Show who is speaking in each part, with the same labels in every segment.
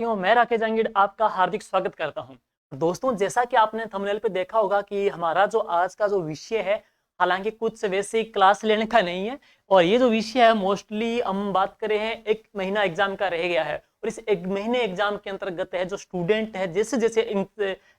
Speaker 1: मैं राकेश जहांगीर आपका हार्दिक स्वागत करता हूं। दोस्तों, जैसा कि आपने थंबनेल पे देखा होगा कि हमारा जो आज का जो विषय है, हालांकि कुछ वैसे क्लास लेने का नहीं है। और ये जो विषय है मोस्टली हम बात करें हैं, एक महीना एग्जाम का रह गया है और इस एक महीने एग्जाम के अंतर्गत है जो स्टूडेंट है, जैसे जैसे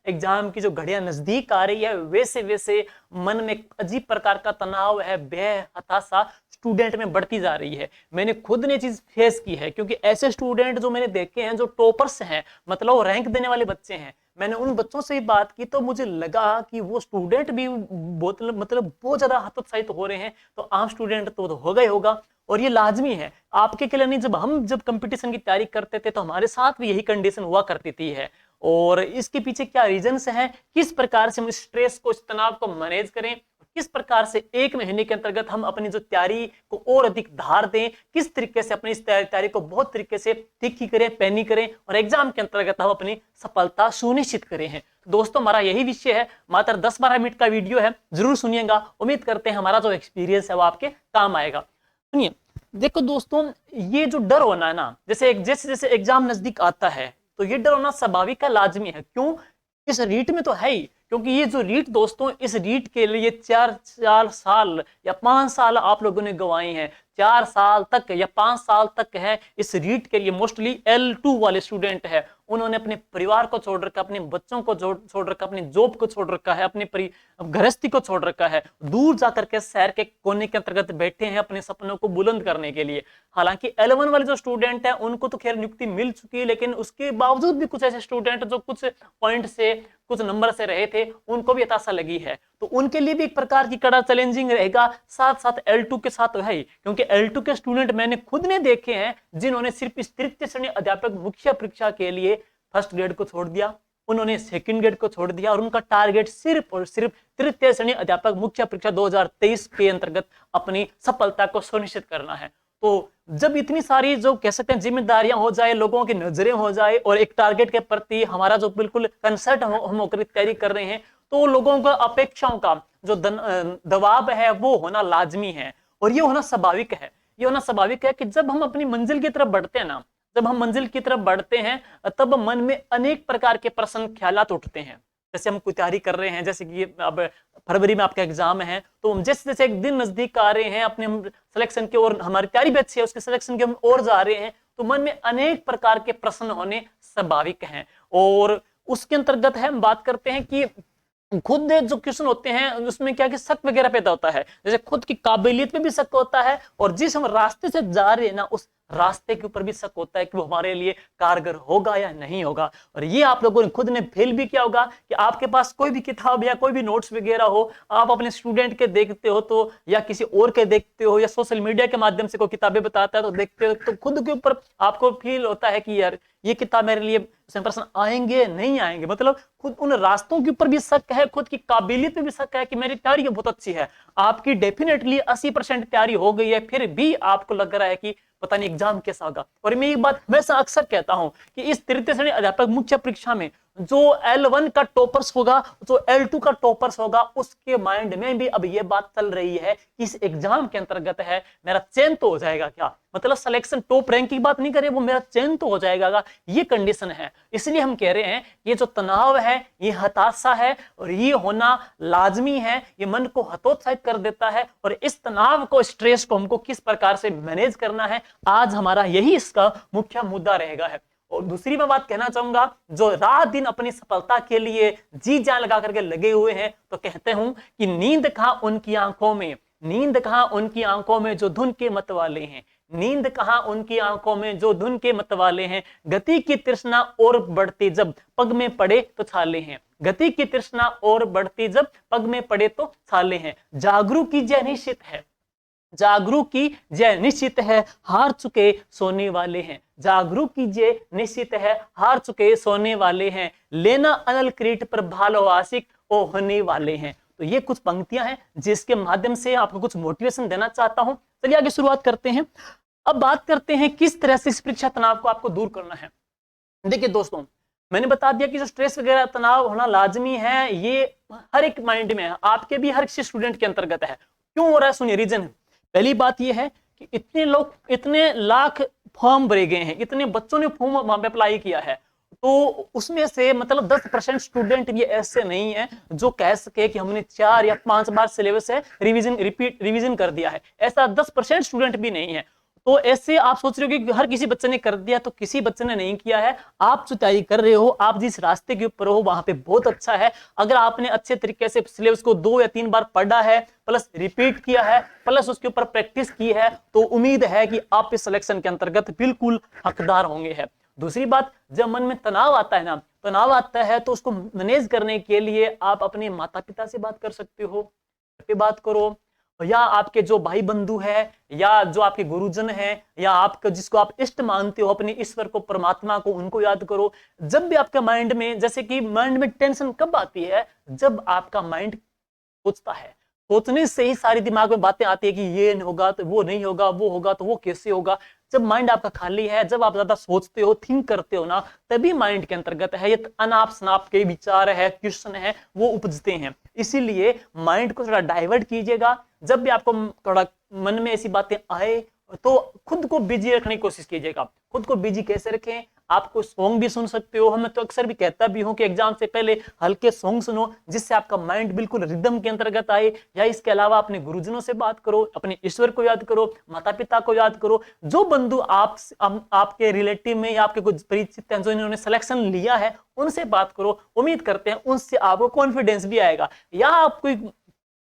Speaker 1: एग्जाम की जो घड़ियां नजदीक आ रही है वैसे वैसे मन में अजीब प्रकार का तनाव है, भय, हताशा स्टूडेंट में बढ़ती जा रही है। मैंने खुद ने चीज फेस की है, क्योंकि ऐसे स्टूडेंट जो मैंने देखे हैं जो टॉपर्स हैं, मतलब रैंक देने वाले बच्चे हैं, मैंने उन बच्चों से ही बात की तो मुझे लगा कि वो स्टूडेंट भी बहुत ज्यादा हतोत्साहित हो रहे हैं। तो आम स्टूडेंट तो होगा ही होगा, और ये लाजमी है आपके के लिए नहीं। जब कंपटीशन की तैयारी करते थे तो हमारे साथ भी यही कंडीशन हुआ करती थी है। और इसके पीछे क्या रीजंस हैं, किस प्रकार से हम स्ट्रेस को, इस तनाव को मैनेज करें, किस प्रकार से एक महीने के अंतर्गत हम अपनी जो तैयारी को और अधिक धार दें, किस तरीके से अपनी इस तैयारी को बहुत तरीके से तीखी करें, पैनी करें और एग्जाम के अंतर्गत हम अपनी सफलता सुनिश्चित करें हैं। तो दोस्तों, हमारा यही विषय है। मात्र 10-12 मिनट का वीडियो है, जरूर सुनिएगा। उम्मीद करते हैं हमारा जो एक्सपीरियंस है वो आपके काम आएगा। सुनिए, देखो दोस्तों, ये जो डर होना है ना, जैसे जैसे एग्जाम नजदीक आता है तो ये डर होना स्वाभाविक है, लाजमी है। क्यों? इस रीट में तो है ही, क्योंकि ये जो रीट दोस्तों, इस रीट के लिए 4 साल या 5 साल आप लोगों ने गंवाए हैं। 4 साल तक या 5 साल तक है इस रीट के लिए। मोस्टली L2 वाले स्टूडेंट है, उन्होंने अपने परिवार को छोड़ रखा, अपने बच्चों को छोड़ रखा, अपनी जॉब को छोड़ रखा है, अपनी गृहस्थी को छोड़ रखा है, दूर जाकर के शहर के कोने के अंतर्गत बैठे हैं अपने सपनों को बुलंद करने के लिए। हालांकि L1 वाले जो स्टूडेंट है उनको तो खैर नियुक्ति मिल चुकी है, लेकिन उसके बावजूद भी कुछ ऐसे स्टूडेंट जो कुछ पॉइंट से, कुछ नंबर से रहे थे, उनको भी हताशा लगी है। तो उनके लिए भी एक प्रकार की कड़ा चैलेंजिंग रहेगा, साथ साथ L2 के साथ तो है ही, क्योंकि L2 के स्टूडेंट मैंने खुद ने देखे हैं जिन्होंने सिर्फ इस तृतीय श्रेणी अध्यापक मुख्य परीक्षा के लिए फर्स्ट ग्रेड को छोड़ दिया, उन्होंने सेकंड ग्रेड को छोड़ दिया और उनका टारगेट सिर्फ और सिर्फ तृतीय श्रेणी अध्यापक मुख्य परीक्षा 2023 के अंतर्गत अपनी सफलता को सुनिश्चित करना है। तो जब इतनी सारी जो कह सकते हैं जिम्मेदारियां हो जाए, लोगों की नजरें हो जाए और एक टारगेट के प्रति हमारा जो बिल्कुल कंसर्ट हम होकर तैयारी कर रहे हैं, तो लोगों का अपेक्षाओं का जो दबाव है वो होना लाजमी है और ये होना स्वाभाविक है। ये होना स्वाभाविक है कि जब हम अपनी मंजिल की तरफ बढ़ते हैं ना, जब हम मंजिल की तरफ बढ़ते हैं तब मन में अनेक प्रकार के प्रश्न ख्यालात उठते हैं। जैसे हम कोई तैयारी कर रहे हैं, जैसे कि अब फरवरी में आपका एग्जाम है, तो जैसे जैसे एक दिन नजदीक आ रहे हैं अपने हम सिलेक्शन की ओर, हमारी तैयारी भी अच्छी है, उसके सिलेक्शन की हम ओर जा रहे हैं, तो मन में अनेक प्रकार के प्रश्न होने स्वाभाविक हैं। और उसके अंतर्गत है हम बात करते हैं कि खुद जो क्वेश्चन होते हैं उसमें क्या कि शक वगैरह पैदा होता है, जैसे खुद की काबिलियत पे भी शक होता है और जिस हम रास्ते से जा रहे हैं ना उस रास्ते के ऊपर भी शक होता है कि वो हमारे लिए कारगर होगा या नहीं होगा। और ये आप लोगों ने खुद ने फील भी किया होगा कि आपके पास कोई भी किताब या कोई भी नोट्स वगैरह हो, आप अपने स्टूडेंट के देखते हो तो, या किसी और के देखते हो, या सोशल मीडिया के माध्यम से कोई किताबें बताता है तो देखते हो, तो खुद के ऊपर आपको फील होता है कि यार ये किताब मेरे लिए प्रश्न आएंगे नहीं आएंगे। मतलब खुद उन रास्तों के ऊपर भी शक है, खुद की काबिलियत पे भी शक है कि मेरी तैयारी बहुत अच्छी है। आपकी डेफिनेटली 80% तैयारी हो गई है, फिर भी आपको लग रहा है कि पता नहीं एग्जाम कैसा होगा। और मैं एक बात वैसा अक्सर कहता हूं कि इस तृतीय श्रेणी अध्यापक मुख्य परीक्षा में जो L1 का टॉपर्स होगा, जो L2 का टॉपर्स होगा, उसके माइंड में भी अब ये बात चल रही है कि इस एग्जाम के अंतर्गत है मेरा चयन तो हो जाएगा क्या, मतलब सिलेक्शन टॉप रैंक की बात नहीं करे, वो मेरा चयन तो हो जाएगा, ये कंडीशन है। इसलिए हम कह रहे हैं ये जो तनाव है, ये हताशा है और ये होना लाजमी है, ये मन को हतोत्साहित कर देता है। और इस तनाव को, स्ट्रेस को हमको किस प्रकार से मैनेज करना है, आज हमारा यही इसका मुख्य मुद्दा रहेगा है। और दूसरी मैं बात कहना चाहूंगा, जो रात दिन अपनी सफलता के लिए जी जान लगा करके लगे हुए हैं, तो कहते हूं कि नींद कहां उनकी आंखों में, नींद कहां उनकी आंखों में जो धुन के मत वाले हैं, नींद कहां उनकी आंखों में जो धुन के मत वाले हैं, गति की तृष्णा और बढ़ती जब पग में पड़े तो छाले हैं, गति की तृष्णा और बढ़ती जब पग में पड़े तो छाले हैं, जागरूक कीजिए निश्चित है, जागरूक कीजिए निश्चित है, हार चुके सोने वाले हैं, जागरूक कीजिए निश्चित है, हार चुके सोने वाले हैं, लेना अनल क्रीट पर भालो आशिक ओ होने वाले हैं। तो ये कुछ पंक्तियां हैं जिसके माध्यम से आपको कुछ मोटिवेशन देना चाहता हूं। चलिए आगे शुरुआत करते हैं। अब बात करते हैं किस तरह से इस परीक्षा तनाव को आपको दूर करना है। देखिए दोस्तों, मैंने बता दिया कि जो स्ट्रेस वगैरह तनाव होना लाजमी है, ये हर एक माइंड में है, आपके भी हर किसी स्टूडेंट के अंतर्गत है। क्यों हो रहा है, सुनिए रीजन है। पहली बात यह है कि इतने लोग, इतने लाख फॉर्म भरे गए हैं, इतने बच्चों ने फॉर्म वहां पे अप्लाई किया है, तो उसमें से मतलब 10% स्टूडेंट भी ऐसे नहीं है जो कह सके कि हमने 4 या 5 बार सिलेबस है रिवीजन कर दिया है। ऐसा 10% स्टूडेंट भी नहीं है। तो ऐसे आप सोच रहे हो कि हर किसी बच्चे ने कर दिया, तो किसी बच्चे ने नहीं किया है। आप जो तैयारी कर रहे हो, आप जिस रास्ते के ऊपर हो वहां पे बहुत अच्छा है। अगर आपने अच्छे तरीके से सिलेबस को 2 या 3 बार पढ़ा है, प्लस रिपीट किया है, प्लस उसके ऊपर प्रैक्टिस की है, तो उम्मीद है कि आप इस सिलेक्शन के अंतर्गत बिल्कुल हकदार होंगे। है दूसरी बात, जब मन में तनाव आता है ना, तनाव आता है तो उसको मैनेज करने के लिए आप अपने माता पिता से बात कर सकते हो, पे बात करो, या आपके जो भाई बंधु है, या जो आपके गुरुजन है, या आपका जिसको आप इष्ट मानते हो, अपने ईश्वर को, परमात्मा को, उनको याद करो। जब भी आपका माइंड में, जैसे कि माइंड में टेंशन कब आती है, जब आपका माइंड सोचता है, सोचने से ही सारी दिमाग में बातें आती है कि ये नहीं होगा तो वो नहीं होगा, वो होगा तो वो कैसे होगा। जब माइंड आपका खाली है, जब आप ज्यादा सोचते हो, थिंक करते हो ना, तभी माइंड के अंतर्गत है ये अनाप शनाप के विचार है, क्वेश्चन है, वो उपजते हैं। इसीलिए माइंड को थोड़ा डाइवर्ट कीजिएगा। जब भी आपको थोड़ा मन में ऐसी बातें आए, तो खुद को बिजी रखने की कोशिश कीजिएगा। खुद को बिजी कैसे रखें, आपको सॉन्ग भी सुन सकते हो। मैं तो अक्सर भी कहता भी हूं कि एग्जाम से पहले हल्के सॉन्ग सुनो, जिससे आपका माइंड बिल्कुल रिदम के अंतर्गत आए। या इसके अलावा अपने गुरुजनों से बात करो, अपने ईश्वर को याद करो, माता पिता को याद करो। जो बंधु आपके रिलेटिव में या आपके कुछ परिचित हैं जो इन्होंने सिलेक्शन लिया है, उनसे बात करो। उम्मीद करते हैं उनसे आपको कॉन्फिडेंस भी आएगा। या आप कोई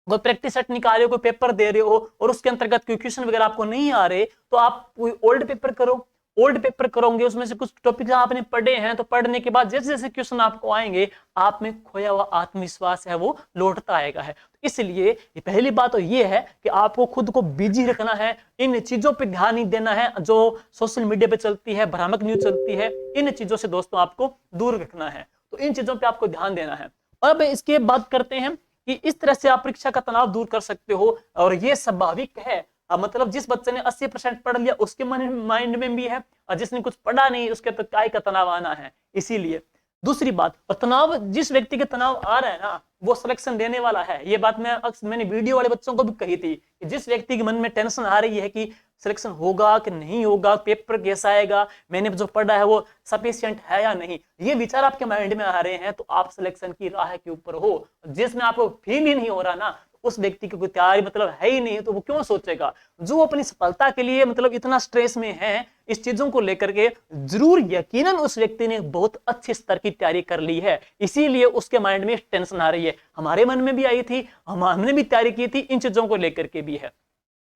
Speaker 1: प्रैक्टिस सेट निकाल रहे हो, कोई पेपर दे रहे हो और उसके अंतर्गत कोई क्वेश्चन वगैरह आपको नहीं आ रहे, तो आप कोई ओल्ड पेपर करो। ओल्ड पेपर करोगे, उसमें से कुछ टॉपिक आपने पढ़े हैं, तो पढ़ने के बाद जैसे जैसे क्वेश्चन आपको आएंगे, आप में खोया हुआ आत्मविश्वास है वो लौटता आएगा है। इसलिए ये पहली बात तो ये है कि आपको खुद को बिजी रखना है, इन चीजों पे ध्यान नहीं देना है जो सोशल मीडिया पे चलती है, भ्रामक न्यूज चलती है। इन चीजों से दोस्तों आपको दूर रखना है, तो इन चीजों पे आपको ध्यान देना है। और अब इसके बात करते हैं कि इस तरह से आप परीक्षा का तनाव दूर कर सकते हो, और ये स्वाभाविक है। मतलब जिस बच्चे ने 80% पढ़ लिया उसके माइंड में भी है, और जिसने कुछ पढ़ा नहीं उसके तो काय का तनाव आना है। इसीलिए दूसरी बात, और तनाव, जिस व्यक्ति के तनाव आ रहा है ना, वो सिलेक्शन देने वाला है। ये बात मैंने वीडियो वाले बच्चों को भी कही थी कि जिस व्यक्ति के मन में टेंशन आ रही है कि सिलेक्शन होगा कि नहीं होगा, पेपर कैसा आएगा, मैंने जो पढ़ा है वो सफिशिएंट है या नहीं, ये विचार आपके माइंड में आ रहे हैं, तो आप सिलेक्शन की राह के ऊपर हो। जिसमें आपको फील ही नहीं हो रहा ना, उस व्यक्ति की कोई तैयारी मतलब है ही नहीं, तो वो क्यों सोचेगा। जो अपनी सफलता के लिए मतलब इतना स्ट्रेस में है इस चीजों को लेकर के, जरूर यकीनन उस व्यक्ति ने बहुत अच्छे स्तर की तैयारी कर ली है, इसीलिए उसके माइंड में टेंशन आ रही है। हमारे मन में भी आई थी, हमने भी तैयारी की थी, इन चीजों को लेकर के भी है।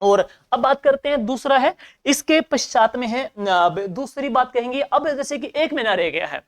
Speaker 1: और अब बात करते हैं, दूसरा है इसके पश्चात में है, दूसरी बात कहेंगे अब, जैसे कि 1 महीना रह गया है,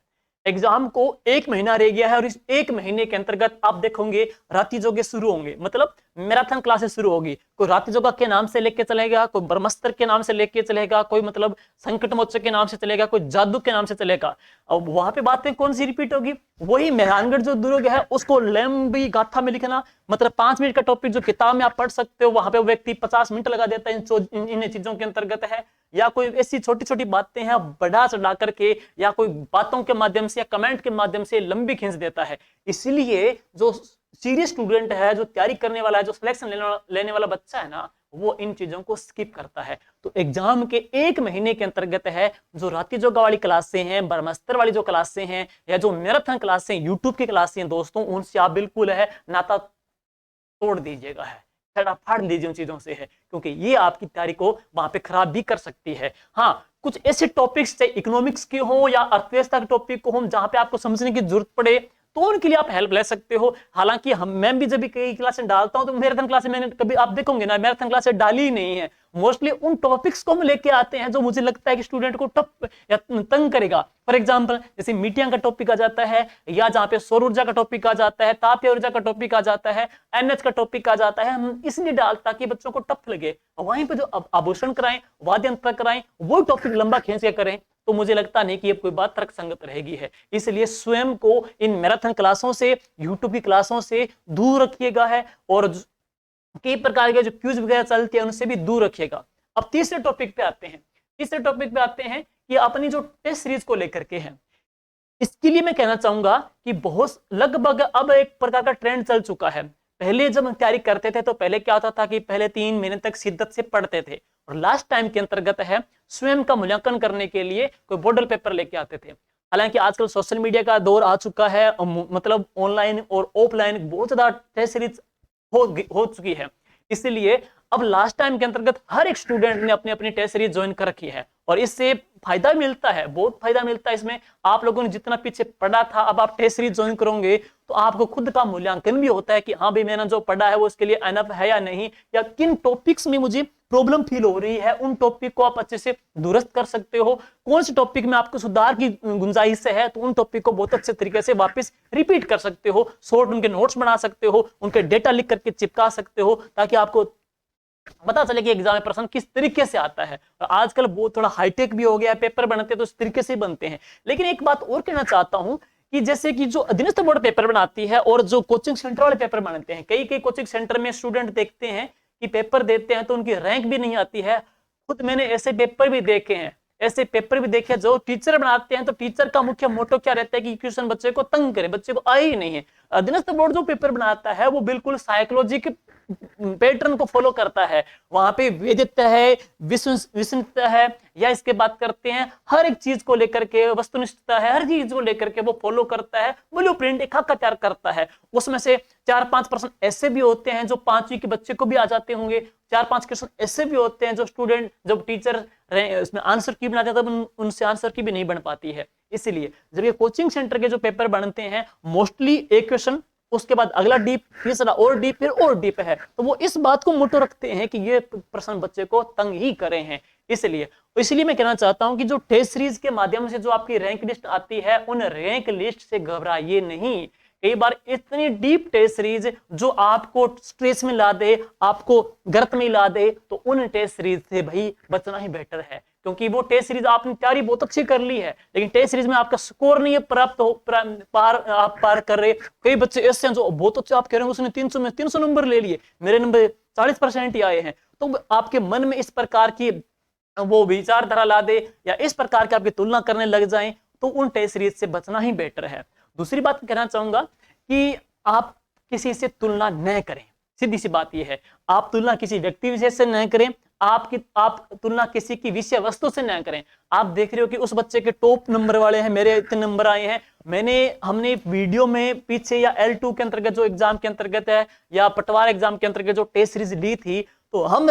Speaker 1: एग्जाम को 1 महीना रह गया है, और इस 1 महीने के अंतर्गत आप देखोगे रात्रि योगा शुरू होंगे, मतलब मैराथन क्लासेस शुरू होगी। कोई रात्रि योगा के नाम से लेके चलेगा, कोई ब्रह्मास्त्र के नाम से लेके चलेगा, कोई मतलब संकट मोचक के नाम से चलेगा, कोई जादू के नाम से चलेगा। अब वहां पे बातें कौन सी रिपीट होगी, वही मेहरानगढ़ जो दुर्ग है उसको लंबी गाथा में लिखना, मतलब 5 मिनट का टॉपिक जो किताब में आप पढ़ सकते हो, वहां पे व्यक्ति 50 मिनट लगा देता है इन चीजों के अंतर्गत है। या कोई ऐसी छोटी छोटी बातें हैं बढ़ा चढ़ा करके, या कोई बातों के माध्यम से या कमेंट के माध्यम से लंबी खींच देता है। इसलिए जो सीरियस स्टूडेंट है, जो तैयारी करने वाला है, जो सिलेक्शन लेने वाला बच्चा है ना, वो इन चीजों को स्किप करता है। तो एग्जाम के 1 महीने के अंतर्गत है, जो रात्रि योगा वाली क्लासें हैं, ब्रह्मास्त्र वाली जो क्लासें हैं, या जो मैराथन क्लासें यूट्यूब की क्लासें हैं दोस्तों, उनसे आप बिल्कुल है नाता तोड़ दीजिएगा, है फाड़ लीजिए उन चीजों से, है क्योंकि ये आपकी तैयारी को वहां पे खराब भी कर सकती है। हाँ, कुछ ऐसे टॉपिक्स चाहे इकोनॉमिक्स के हो या अर्थव्यवस्था के टॉपिक को हो जहां पे आपको समझने की जरूरत पड़े, तो उनके लिए आप हेल्प ले सकते हो। हालांकि मैं भी जब भी कई क्लासें डालता हूं, तो मैराथन क्लासें मैंने कभी, आप देखोगे ना, मैराथन क्लासें डाली ही नहीं है। मोस्टली उन टॉपिक्स को हम लेके आते हैं जो मुझे लगता है कि स्टूडेंट को टफ या तंग करेगा। फॉर एग्जांपल जैसे मीडिया का टॉपिक आ जाता है, या जहां पे सौर ऊर्जा का टॉपिक आ जाता है, तापीय ऊर्जा का टॉपिक आ जाता है, एनएच का टॉपिक आ जाता है, हम इसलिए डालते ताकि बच्चों को टफ लगे। वहीं पे जो आभूषण कराएं, वाद्य यंत्र कराएं, वो टॉपिक लंबा खींच के करें, तो मुझे लगता नहीं कि ये कोई बात तर्क संगत रहेगी है। इसलिए स्वयं को इन मैराथन क्लासों से, यूट्यूब की क्लासों से दूर रखिएगा है, और कई प्रकार के जो क्यूज वगैरह चलते हैं उनसे भी दूर रखिएगा। अब तीसरे टॉपिक पे आते हैं। तीसरे टॉपिक पे आते हैं कि अपनी जो टेस्ट सीरीज को लेकर के है, इसके लिए मैं कहना चाहूंगा कि बहुत लगभग अब एक प्रकार का ट्रेंड चल चुका है। पहले जब हम तैयारी करते थे तो पहले क्या होता था कि पहले 3 महीने तक शिद्दत से पढ़ते थे, और लास्ट टाइम के अंतर्गत है स्वयं का मूल्यांकन करने के लिए कोई मॉडल पेपर लेके आते थे। हालांकि आजकल सोशल मीडिया का दौर आ चुका है, मतलब ऑनलाइन और ऑफलाइन बहुत ज्यादा टेस्ट सीरीज हो चुकी है, इसलिए अब लास्ट टाइम के अंतर्गत हर एक स्टूडेंट ने अपनी अपनी टेस्ट सीरीज ज्वाइन कर रखी है, और इससे फायदा मिलता है, बहुत फायदा मिलता है इसमें। आप लोगों ने जितना पीछे पढ़ा था, अब आप टेस्ट सीरीज ज्वाइन करोगे तो आपको खुद का मूल्यांकन भी होता है कि हाँ भाई मैंने जो पढ़ा है वो उसके लिए एनफ है या नहीं, या किन टॉपिक्स में मुझे प्रॉब्लम फील हो रही है, उन टॉपिक को आप अच्छे से दुरुस्त कर सकते हो। कौन से टॉपिक में आपको सुधार की गुंजाइश है तो उन टॉपिक को बहुत अच्छे तरीके से वापस रिपीट कर सकते हो, शॉर्ट उनके नोट्स बना सकते हो, उनके डेटा लिख करके चिपका सकते हो, ताकि आपको पता चले कि एग्जाम में प्रश्न किस तरीके से आता है। और आजकल वो थोड़ा हाईटेक भी हो गया है, पेपर बनते तो इस तरीके से बनते हैं। लेकिन एक बात और कहना चाहता हूं कि जैसे कि जो अधीनस्थ बोर्ड पेपर बनाती है और जो कोचिंग सेंटर वाले पेपर बनाते हैं, कई कई कोचिंग सेंटर में स्टूडेंट देखते हैं कि पेपर देते हैं तो उनकी रैंक भी नहीं आती है। खुद मैंने ऐसे पेपर भी देखे हैं, ऐसे पेपर भी देखे जो टीचर बनाते हैं तो टीचर का मुख्य मोटो क्या रहता है कि क्वेश्चन बच्चे को तंग करे, बच्चे को आए ही नहीं है। अधीनस्थ बोर्ड जो पेपर बनाता है वो बिल्कुल साइकोलॉजी के पैटर्न को फॉलो करता है, वहां पे वैधता है, विश्वसनीयता है, या इसके बात करते हैं हर एक चीज को लेकर के वस्तुनिष्ठता है, हर चीज को लेकर के वो फॉलो करता है, ब्लूप्रिंट एक खाका तैयार करता है। उसमें से 4-5% ऐसे भी होते हैं जो 5वीं के बच्चे को भी आ जाते होंगे, 4-5 क्वेश्चन ऐसे भी होते हैं जो स्टूडेंट जब टीचर इसमें आंसर की बनाते हैं तब उनसे आंसर की भी नहीं बन पाती है। इसलिए जब ये कोचिंग सेंटर के जो पेपर बनते हैं मोस्टली एक क्वेश्चन, उसके बाद अगला डीप, तीसरा और डीप, फिर और डीप है, तो वो इस बात को मोटो रखते हैं कि ये प्रश्न बच्चे को तंग ही करे हैं। इसलिए मैं कहना चाहता हूं कि जो टेस्ट सीरीज के माध्यम से जो आपकी रैंक लिस्ट आती है, उन रैंक लिस्ट से घबराइए नहीं। कई बार इतनी डीप टेस्ट सीरीज जो आपको स्ट्रेस में ला दे, आपको गर्त में ला दे, तो उन टेस्ट सीरीज से भाई बचना ही बेटर है, क्योंकि वो टेस्ट सीरीज आपने तैयारी बहुत अच्छी कर ली है लेकिन टेस्ट सीरीज में आपका स्कोर नहीं है प्राप्त हो, आप पार कर रहे। कई बच्चे ऐसे हैं जो बहुत अच्छे, आप कह रहे हैं उसने 300 में 300 नंबर ले लिए, मेरे नंबर 40% ही आए हैं, तो आपके मन में इस प्रकार की वो विचारधारा ला दे या इस प्रकार की आपकी तुलना करने लग जाएं, तो उन टेस्ट सीरीज से बचना ही बेटर है। दूसरी बात कहना चाहूंगा कि आप किसी से तुलना न करें, सीधी सी बात यह है, आप तुलना किसी व्यक्ति विशेष से न करें, आप तुलना किसी की विषय वस्तु से न करें। आप देख रहे हो कि उस बच्चे के टॉप नंबर वाले हैं, मेरे इतने नंबर आए हैं। हमने वीडियो में पीछे या L2 के अंतर्गत जो एग्जाम के अंतर्गत है या पटवार एग्जाम के अंतर्गत जो टेस्ट सीरीज ली थी, तो हम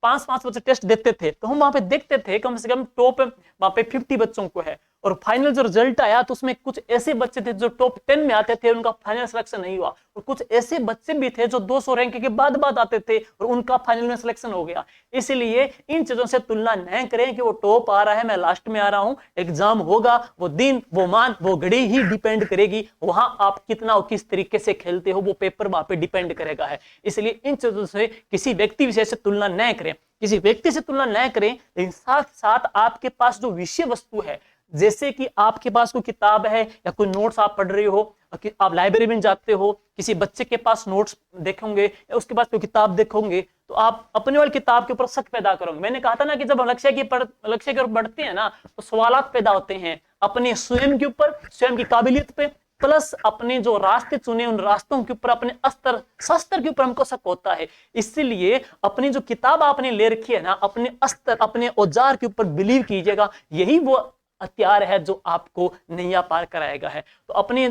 Speaker 1: 5-5 बच्चे टेस्ट देते थे, तो हम वहां पे देखते थे कम से कम टॉप वहां पे 50 बच्चों को है, और फाइनल जो रिजल्ट आया तो उसमें कुछ ऐसे बच्चे थे जो टॉप 10 में आते थे, उनका फाइनल सिलेक्शन नहीं हुआ, और कुछ ऐसे बच्चे भी थे जो 200 रैंक के बाद आते थे और उनका फाइनल में सिलेक्शन हो गया। इसलिए इन चीजों से तुलना न करें कि वो टॉप आ रहा है, मैं लास्ट में आ रहा हूं। एग्जाम होगा, वो दिन, वो मान, वो घड़ी ही डिपेंड करेगी, वहां आप कितना और किस तरीके से खेलते हो वो पेपर वहां पे डिपेंड करेगा है। इसलिए इन चीजों से किसी व्यक्ति विशेष से तुलना न करें, किसी व्यक्ति से तुलना न करें, लेकिन साथ साथ आपके पास जो विषय वस्तु है, जैसे कि आपके पास कोई किताब है या कोई नोट्स आप पढ़ रहे हो, आप लाइब्रेरी में जाते हो, किसी बच्चे के पास नोट्स देखोगे या उसके पास कोई किताब देखोगे, तो आप अपने वाली किताब के ऊपर शक पैदा करोगे। मैंने कहा था ना कि जब लक्ष्य की ओर बढ़ते हैं ना, तो सवालात पैदा होते हैं अपने स्वयं के ऊपर, स्वयं की काबिलियत पे, प्लस अपने जो रास्ते चुने उन रास्तों के ऊपर, अपने अस्त्र शस्त्र के ऊपर हमको शक होता है। इसलिए अपनी जो किताब आपने ले रखी है ना, अपने अस्त्र, अपने औजार के ऊपर बिलीव कीजिएगा, यही वो हथियार है जो आपको नैया पार कराएगा है। तो अपने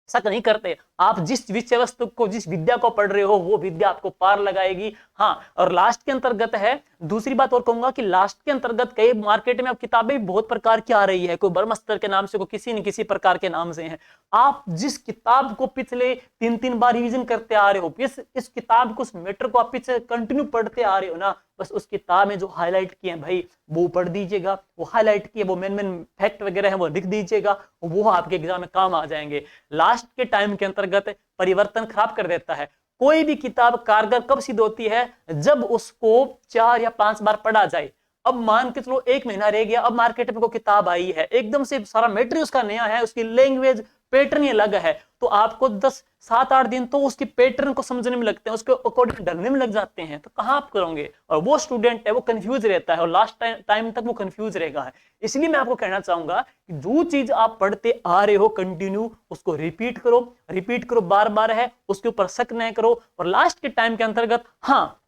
Speaker 1: शक नहीं करते, आप जिस विषय वस्तु को, जिस विद्या को पढ़ रहे हो, वो विद्या आपको पार लगाएगी। हाँ, और लास्ट के अंतर्गत है, दूसरी बात और कहूंगा कि लास्ट के अंतर्गत कई मार्केट में अब किताबें बहुत प्रकार की आ रही है, कोई ब्रह्मास्त्र के नाम से, कोई किसी न किसी प्रकार के नाम से है। आप जिस किताब को पिछले 3-3 बार रिवीजन करते आ रहे हो, इस किताब को, उस मैटर को आप पीछे कंटिन्यू पढ़ते आ रहे हो ना, बस उस किताब में जो हाईलाइट किए हैं भाई वो पढ़ दीजिएगा, वो हाईलाइट किए, वो मेन फैक्ट वगैरह है वो लिख दीजिएगा, वो आपके एग्जाम में काम आ जाएंगे। लास्ट के टाइम के अंतर्गत परिवर्तन खराब कर देता है। कोई भी किताब कारगर कब सिद्ध होती है? जब उसको 4 या 5 बार पढ़ा जाए। अब मान के चलो 1 महीना रह गया, अब मार्केट में कोई किताब आई है, एकदम से सारा मेटेरियल उसका नया है, उसकी लैंग्वेज पैटर्न ही अलग है, तो आपको 7-8 दिन तो उसकी पैटर्न को समझने में लगते हैं, उसके अकॉर्डिंग ढलने में लग जाते हैं, तो कहाँ आप करोगे? और वो स्टूडेंट है वो कंफ्यूज रहता है और लास्ट टाइम तक वो कंफ्यूज रहेगा। इसलिए मैं आपको कहना चाहूंगा कि जो चीज आप पढ़ते आ रहे हो कंटिन्यू उसको रिपीट करो बार बार है, उसके ऊपर शक नहीं करो। और लास्ट के टाइम के अंतर्गत हाँ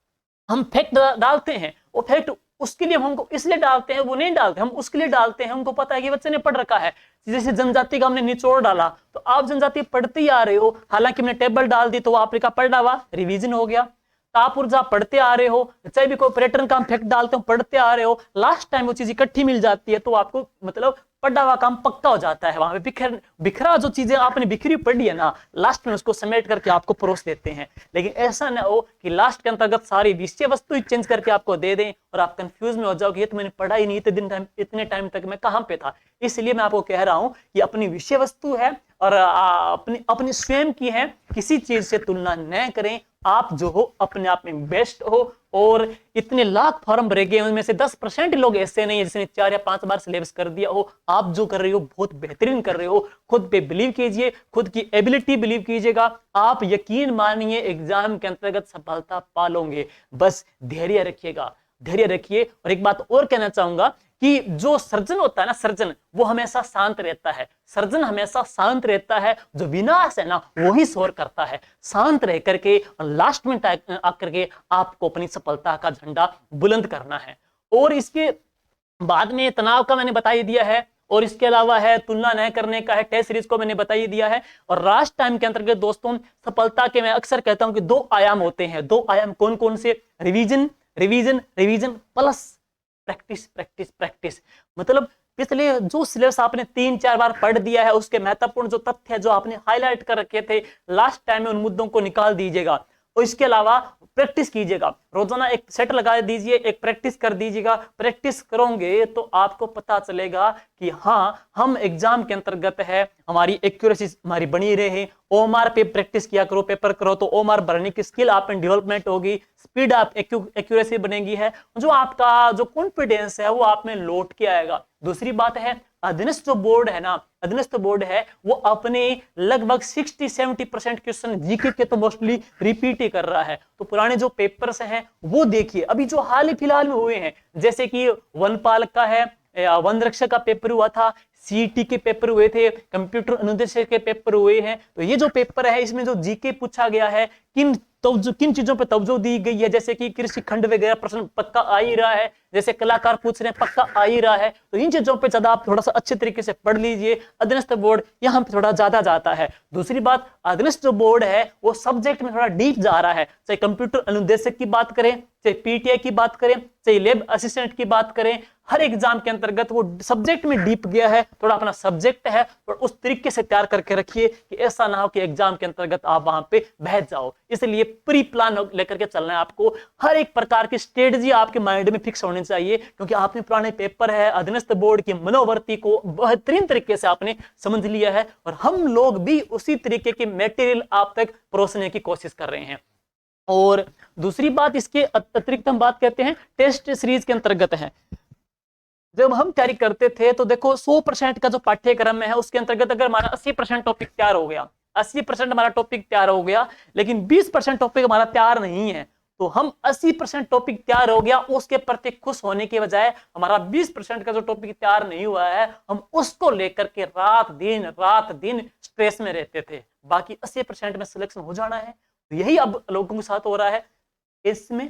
Speaker 1: हम फैक्ट डालते हैं, वो फैक्ट उसके लिए हमको इसलिए डालते हैं, वो नहीं डालते, हम उसके लिए डालते हैं, हमको पता है कि बच्चे ने पढ़ रखा है। जैसे जनजाति का हमने निचोड़ डाला, तो आप जनजाति पढ़ते ही आ रहे हो, हालांकि हमने टेबल डाल दी तो वो आपका पढ़ा हुआ रिवीजन हो गया। ताप ऊर्जा पढ़ते आ रहे हो, चाहे भी कोई पैटर्न का हम फैक्ट डालते हो, पढ़ते आ रहे हो, लास्ट टाइम वो चीज इकट्ठी मिल जाती है, तो आपको मतलब पढ़ा हुआ काम पक्का हो जाता है। वहां पे बिखरा जो चीजें आपने बिखरी पढ़ी है ना, लास्ट में उसको समेट करके आपको परोस देते हैं। लेकिन ऐसा ना हो कि लास्ट के अंतर्गत सारी विषय वस्तु ही चेंज करके आपको दे दें और आप कंफ्यूज में हो जाओ कि ये तो मैंने पढ़ा ही नहीं, इतने टाइम तक मैं कहां पे था। इसलिए मैं आपको कह रहा हूं कि अपनी विषय वस्तु है और अपनी स्वयं की है, किसी चीज से तुलना न करें। आप जो हो अपने आप में बेस्ट हो, और इतने लाख फॉर्म भरे गए उनमें से 10% लोग ऐसे नहीं है जिसने 4 या 5 बार सिलेबस कर दिया हो। आप जो कर रहे हो बहुत बेहतरीन कर रहे हो, खुद पे बिलीव कीजिए, खुद की एबिलिटी बिलीव कीजिएगा, आप यकीन मानिए एग्जाम के अंतर्गत सफलता पालोगे। बस धैर्य रखिएगा, धैर्य रखिए। और एक बात और कहना चाहूंगा कि जो सर्जन होता है ना, सर्जन वो हमेशा शांत रहता है, सर्जन हमेशा शांत रहता है। जो विनाश है ना वही शोर करता है। शांत रह करके लास्ट में आकर के आपको अपनी सफलता का झंडा बुलंद करना है। और इसके बाद में तनाव का मैंने बता ही दिया है, और इसके अलावा है तुलना न करने का है, टेस्ट सीरीज को मैंने बता ही दिया है। और लास्ट टाइम के अंतर्गत दोस्तों सफलता के मैं अक्सर कहता हूं कि 2 आयाम होते हैं। 2 आयाम कौन कौन से? Revision revision revision plus practice practice practice. मतलब पिछले जो सिलेबस आपने 3-4 बार पढ़ दिया है, उसके महत्वपूर्ण जो तथ्य है जो आपने हाईलाइट कर रखे थे, लास्ट टाइम में उन मुद्दों को निकाल दीजिएगा। और इसके अलावा प्रैक्टिस कीजिएगा, रोजाना एक सेट लगा दीजिए, एक प्रैक्टिस कर दीजिएगा। प्रैक्टिस करोगे तो आपको पता चलेगा कि हाँ हम एग्जाम के अंतर्गत है, हमारी एक्यूरेसी हमारी बनी रहे। ओएमआर पे प्रैक्टिस किया करो, पेपर करो तो ओएमआर भरने की स्किल आप में डेवलपमेंट होगी, स्पीड आप एक्यूरेसी बनेगी है, जो आपका जो कॉन्फिडेंस है वो आप में लौट के आएगा। दूसरी बात है अधीनस्थ जो बोर्ड है ना, अधीनस्थ बोर्ड है वो अपने लगभग 60-70% क्वेश्चन जीके के तो मोस्टली रिपीट ही कर रहा है। तो पुराने जो पेपर्स हैं वो देखिए, अभी जो हाल ही फिलहाल में हुए हैं, जैसे कि वनपाल का है, वन रक्षक का पेपर हुआ था, सीईटी के पेपर हुए थे, कंप्यूटर अनुदेशक के पेपर हुए हैं। तो ये जो पेपर है इसमें जो जीके पूछा गया है, किन चीजों पे तवज्जो दी गई है, जैसे कि कृषि खंड वगैरह प्रश्न पक्का आ ही रहा है, जैसे कलाकार पूछ रहे हैं पक्का आ ही रहा है। तो इन चीजों पे ज्यादा आप थोड़ा सा अच्छे तरीके से पढ़ लीजिए। अधीनस्थ बोर्ड यहाँ पे थोड़ा ज्यादा जाता है। दूसरी बात, अधीनस्थ जो बोर्ड है वो सब्जेक्ट में थोड़ा डीप जा रहा है, चाहे कंप्यूटर अनुदेशक की बात करें, चाहे पीटीआई की बात करें, चाहे लैब असिस्टेंट की बात करें, हर एग्जाम के अंतर्गत वो सब्जेक्ट में डीप गया है। थोड़ा अपना सब्जेक्ट है और उस तरीके से तैयार करके रखिए कि ऐसा ना हो कि एग्जाम के अंतर्गत आप वहां पे बह जाओ। इसलिए प्री प्लान लेकर के चलना है आपको। हर एक प्रकार की स्ट्रेटजी आपके माइंड में फिक्स होनी चाहिए, क्योंकि आपने पुराने पेपर है, अधीनस्थ बोर्ड की मनोवर्ती को बेहतरीन तरीके से आपने समझ लिया है, और हम लोग भी उसी तरीके के मटेरियल आप तक परोसने की कोशिश कर रहे हैं। और दूसरी बात, इसके अतिरिक्त हम बात करते हैं टेस्ट सीरीज के अंतर्गत है। जब हम तैयारी करते थे तो देखो 100% का जो पाठ्यक्रम है उसके अंतर्गत अगर हमारा 80% टॉपिक तैयार हो गया, 80% हमारा टॉपिक तैयार हो गया, लेकिन 20% टॉपिक हमारा तैयार नहीं है, तो हम 80% टॉपिक तैयार हो गया उसके प्रति खुश होने के बजाय हमारा 20% का जो टॉपिक तैयार नहीं हुआ है हम उसको लेकर के रात दिन स्ट्रेस में रहते थे। बाकी 80% में सिलेक्शन हो जाना है। तो यही अब लोगों के साथ हो रहा है। इसमें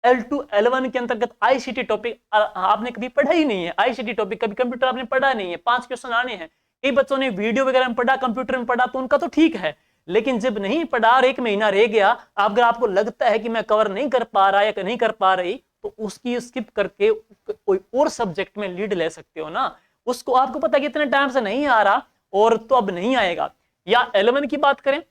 Speaker 1: L2 L1 के अंतर्गत आईसीटी टॉपिक आपने कभी पढ़ा ही नहीं है। आईसीटी टॉपिक कभी कंप्यूटर आपने पढ़ा नहीं है, 5 क्वेश्चन आने हैं। कई बच्चों ने वीडियो वगैरह में पढ़ा, कंप्यूटर में पढ़ा, तो उनका तो ठीक है, लेकिन जब नहीं पढ़ा और 1 महीना रह गया, अगर आपको लगता है कि मैं कवर नहीं कर पा रहा या नहीं कर पा रही, तो उसकी स्किप करके कोई और सब्जेक्ट में लीड ले सकते हो ना। उसको आपको पता कि इतने टाइम से नहीं आ रहा और तो अब नहीं आएगा। या L1 की बात करें,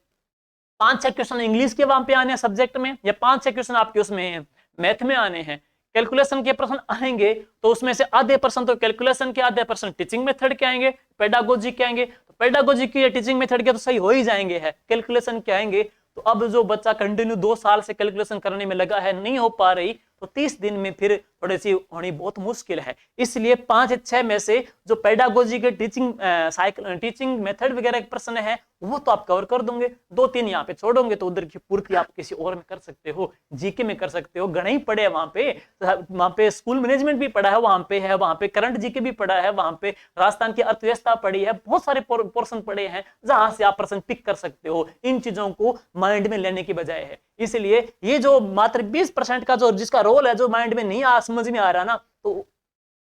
Speaker 1: 5-6 क्वेश्चन इंग्लिश के वहां पे आने हैं सब्जेक्ट में, या 5-6 क्वेश्चन आपके उसमें मैथ में आने हैं। कैलकुलेशन के प्रश्न आएंगे तो उसमें से आधे प्रश्न तो कैलकुलेशन के, आधे प्रश्न टीचिंग मेथड के आएंगे, पेडागोजी के आएंगे। तो पेडागोजी की या टीचिंग मेथड के तो सही हो ही जाएंगे है, कैलकुलेशन के आएंगे। तो अब जो बच्चा कंटिन्यू 2 साल से कैलकुलेशन करने में लगा है, नहीं हो पा रही, तो 30 दिन में फिर थोड़ी सी होनी बहुत मुश्किल है। इसलिए 5-6 में से जो पेडागोजी के टीचिंग मेथड वगैरह के प्रश्न है वो तो आप कवर कर दोगे, 2-3 यहाँ पे छोड़ोगे तो उधर की पूर्ति आप किसी और में कर सकते हो, जीके में कर सकते हो, गणित ही पढ़े है वहां पे स्कूल मैनेजमेंट भी पढ़ा है, वहां पे करंट जीके भी पढ़ा है, वहां पे राजस्थान की अर्थव्यवस्था पढ़ी है, बहुत सारे पोर्शन पढ़े हैं जहां से आप प्रश्न पिक कर सकते हो। इन चीजों को माइंड में लेने की बजाय है। इसलिए ये जो मात्र 20% का जो जिसका रोल है जो माइंड में नहीं समझ में आ रहा ना, तो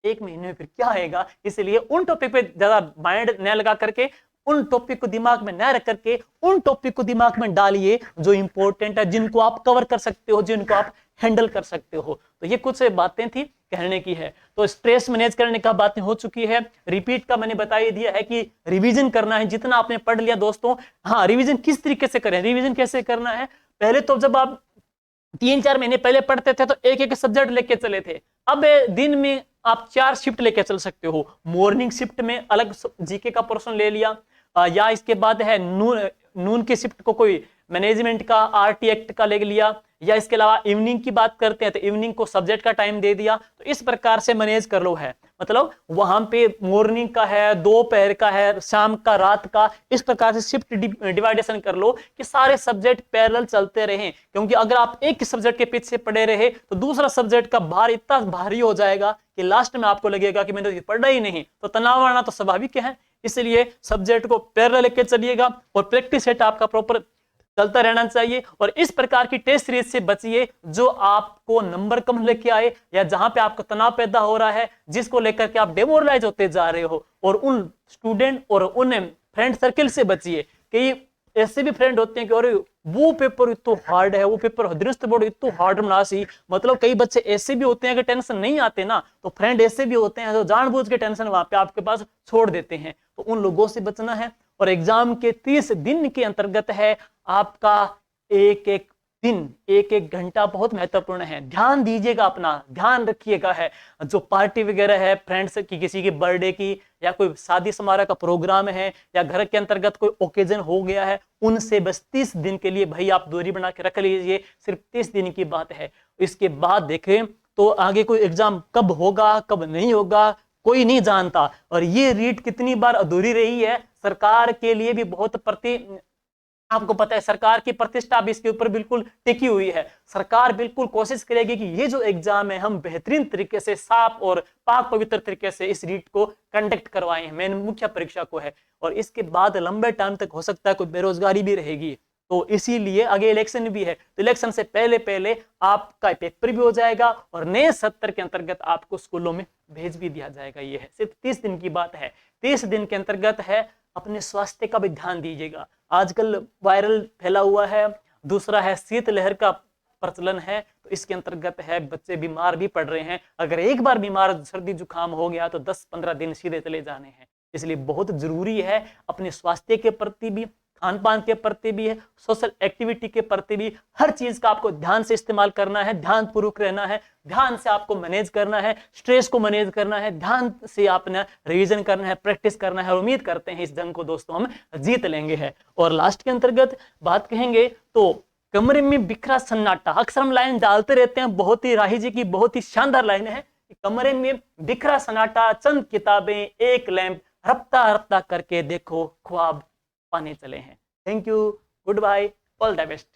Speaker 1: 1 महीने में फिर क्या आएगा। इसलिए उन टॉपिक पे ज्यादा माइंड न लगा करके, उन टॉपिक को दिमाग में न रख करके उन टॉपिक को दिमाग में डालिए जो इंपॉर्टेंट है, जिनको आप कवर कर सकते हो, जिनको आप हैंडल कर सकते हो। तो ये कुछ बातें थी कहने की है। तो स्ट्रेस मैनेज करने का बातें हो चुकी है। रिपीट का मैंने बता ही दिया है कि रिवीजन करना है जितना आपने पढ़ लिया दोस्तों। हाँ, रिवीजन किस तरीके से करें, रिवीजन कैसे करना है। पहले तो जब आप 3-4 महीने पहले पढ़ते थे तो एक सब्जेक्ट लेके चले थे। अब दिन में आप 4 शिफ्ट लेके चल सकते हो। मॉर्निंग शिफ्ट में अलग जीके का पोर्शन ले लिया, या इसके बाद है नून की शिफ्ट को कोई मैनेजमेंट का आरटी एक्ट का ले लिया, या इसके अलावा इवनिंग की बात करते हैं तो इवनिंग को सब्जेक्ट का टाइम दे दिया। तो इस प्रकार से मैनेज कर लो है, मतलब वहां पे मॉर्निंग का है, दोपहर का है, शाम का, रात का, इस प्रकार से शिफ्ट डिवाइडेशन कर लो कि सारे सब्जेक्ट पैरेलल चलते रहें। क्योंकि अगर आप एक सब्जेक्ट के पीछे पड़े रहे तो दूसरा सब्जेक्ट का भार इतना भारी हो जाएगा कि लास्ट में आपको लगेगा कि मैंने तो पढ़ा ही नहीं। तो तनाव आना तो स्वाभाविक है। इसलिए सब्जेक्ट को पैरेलल लेके चलिएगा और प्रैक्टिस सेट आपका प्रॉपर चलता रहना चाहिए। और इस प्रकार की टेस्ट सीरीज से बचिए जो आपको नंबर कम लेके आए, या जहां पे आपको तनाव पैदा हो रहा है, जिसको लेकर के आप डेमोरलाइज होते जा रहे हो। और उन स्टूडेंट और उन फ्रेंड सर्किल से बचिए। कई ऐसे भी फ्रेंड होते हैं कि अरे वो पेपर इतना हार्ड है, वो पेपर हदरस्त बोर्ड इतना हार्ड मनासी, मतलब कई बच्चे ऐसे भी होते हैं कि टेंशन नहीं आते ना, तो फ्रेंड ऐसे भी होते हैं जो जानबूझ के टेंशन वहां पे आपके पास छोड़ देते हैं। तो उन लोगों से बचना है। और एग्जाम के 30 दिन के अंतर्गत है आपका एक एक घंटा बहुत महत्वपूर्ण है। ध्यान दीजिएगा, अपना ध्यान रखिएगा। है जो पार्टी वगैरह है फ्रेंड्स की, किसी की बर्थडे की, या कोई शादी समारोह का प्रोग्राम है, या घर के अंतर्गत कोई ओकेजन हो गया है, उनसे बस 30 दिन के लिए भाई आप दूरी बना के रख लीजिए। सिर्फ 30 दिन की बात है। इसके बाद देखें तो आगे कोई एग्जाम कब होगा कब नहीं होगा कोई नहीं जानता। और ये रीट कितनी बार अधूरी रही है, सरकार के लिए भी बहुत आपको पता है सरकार की प्रतिष्ठा भी इसके ऊपर बिल्कुल टिकी हुई है। सरकार बिल्कुल कोशिश करेगी कि ये जो एग्जाम है हम बेहतरीन तरीके से, साफ और पाक पवित्र तरीके से इस रीट को कंडक्ट करवाएं, मेन मुख्य परीक्षा को है। और इसके बाद लंबे टाइम तक हो सकता है कोई बेरोजगारी भी रहेगी, तो इसीलिए आगे इलेक्शन भी है। तो इलेक्शन से पहले पहले आपका पेपर भी हो जाएगा और नए सत्र के अंतर्गत आपको स्कूलों में भेज भी दिया जाएगा। ये है सिर्फ 30 दिन की बात है। 30 दिन के अंतर्गत है अपने स्वास्थ्य का भी ध्यान दीजिएगा। आजकल वायरल फैला हुआ है, दूसरा है शीतलहर का प्रचलन है, तो इसके अंतर्गत है बच्चे बीमार भी पड़ रहे हैं। अगर एक बार बीमार सर्दी जुकाम हो गया तो 10-15 दिन सीधे चले जाने हैं। इसलिए बहुत जरूरी है अपने स्वास्थ्य के प्रति भी, खान पान के प्रति भी है, सोशल एक्टिविटी के प्रति भी, हर चीज का आपको ध्यान से इस्तेमाल करना है, ध्यान पूर्वक रहना है, ध्यान से आपको मैनेज करना है, स्ट्रेस को मैनेज करना है, ध्यान से आपने रिवीजन करना है, प्रैक्टिस करना है। और उम्मीद करते हैं इस जंग को दोस्तों हम जीत लेंगे। है और लास्ट के अंतर्गत बात कहेंगे तो कमरे में बिखरा सन्नाटा, अक्सर हम लाइन डालते रहते हैं, बहुत ही राही जी की बहुत ही शानदार लाइन है। कमरे में बिखरा सन्नाटा, चंद किताबें, एक लैंप, रफ्ता रफ्ता करके देखो ख्वाब पाने चले हैं। Thank you, good bye, all the best.